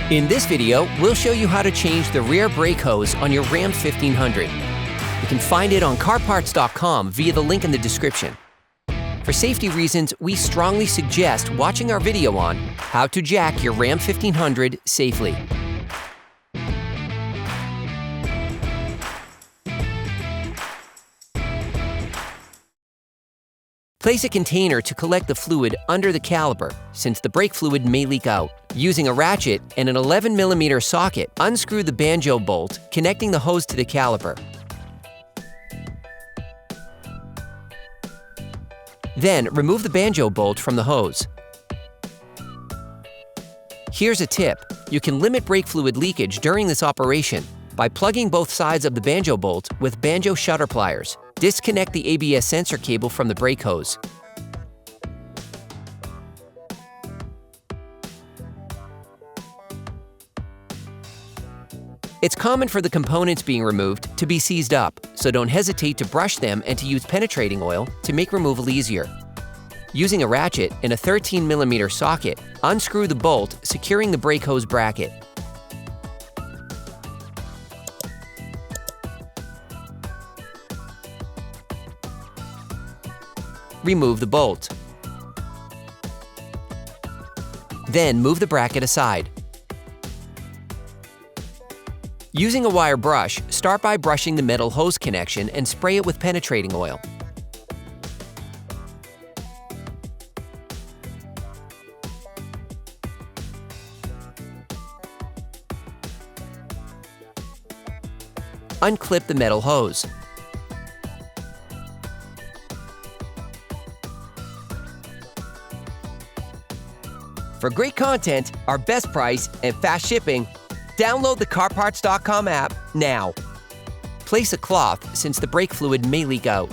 In this video, we'll show you how to change the rear brake hose on your Ram 1500. You can find it on CarParts.com via the link in the description. For safety reasons, we strongly suggest watching our video on how to jack your Ram 1500 safely. Place a container to collect the fluid under the caliper, since the brake fluid may leak out. Using a ratchet and an 11mm socket, unscrew the Banjo bolt connecting the hose to the caliper. Then, remove the Banjo bolt from the hose. Here's a tip. You can limit brake fluid leakage during this operation by plugging both sides of the Banjo bolt with Banjo shutter pliers. Disconnect the ABS sensor cable from the brake hose. It's common for the components being removed to be seized up, so don't hesitate to brush them and to use penetrating oil to make removal easier. Using a ratchet and a 13mm socket, unscrew the bolt securing the brake hose bracket. Remove the bolt. Then move the bracket aside. Using a wire brush, start by brushing the metal hose connection and spray it with penetrating oil. Unclip the metal hose. For great content, our best price, and fast shipping, download the CarParts.com app now. Place a cloth since the brake fluid may leak out.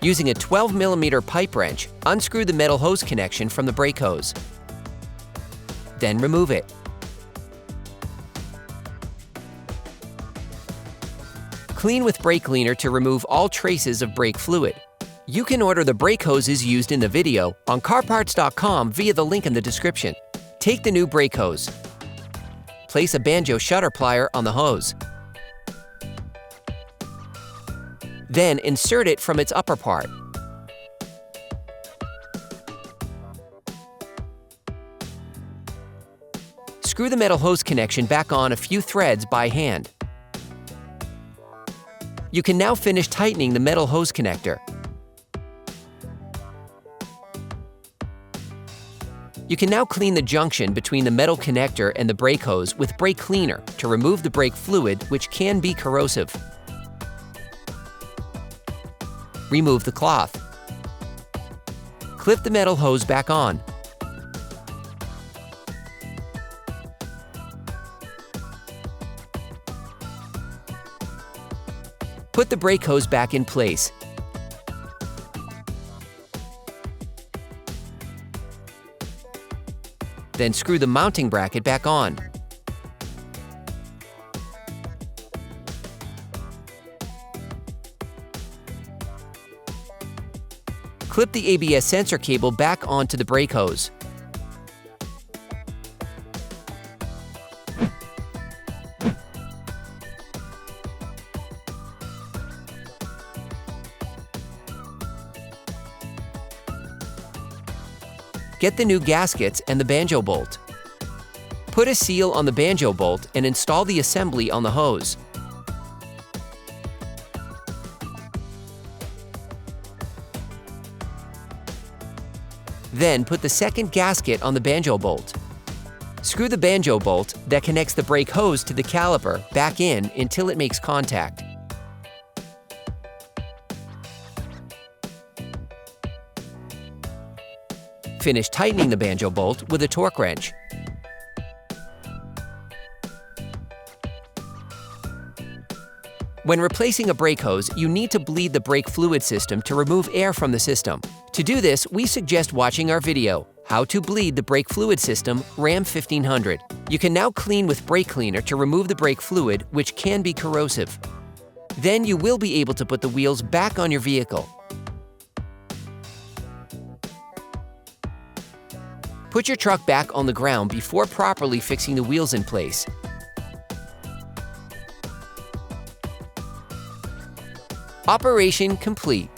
Using a 12mm pipe wrench, unscrew the metal hose connection from the brake hose. Then remove it. Clean with brake cleaner to remove all traces of brake fluid. You can order the brake hoses used in the video on CarParts.com via the link in the description. Take the new brake hose. Place a Banjo shutter plier on the hose. Then insert it from its upper part. Screw the metal hose connection back on a few threads by hand. You can now finish tightening the metal hose connector. You can now clean the junction between the metal connector and the brake hose with brake cleaner to remove the brake fluid, which can be corrosive. Remove the cloth. Clip the metal hose back on. Put the brake hose back in place. Then screw the mounting bracket back on. Clip the ABS sensor cable back onto the brake hose. Get the new gaskets and the Banjo bolt. Put a seal on the Banjo bolt and install the assembly on the hose. Then put the second gasket on the Banjo bolt. Screw the Banjo bolt that connects the brake hose to the caliper back in until it makes contact. Finish tightening the Banjo bolt with a torque wrench. When replacing a brake hose, you need to bleed the brake fluid system to remove air from the system. To do this, we suggest watching our video, How to Bleed the Brake Fluid System, Ram 1500. You can now clean with brake cleaner to remove the brake fluid, which can be corrosive. Then you will be able to put the wheels back on your vehicle. Put your truck back on the ground before properly fixing the wheels in place. Operation complete.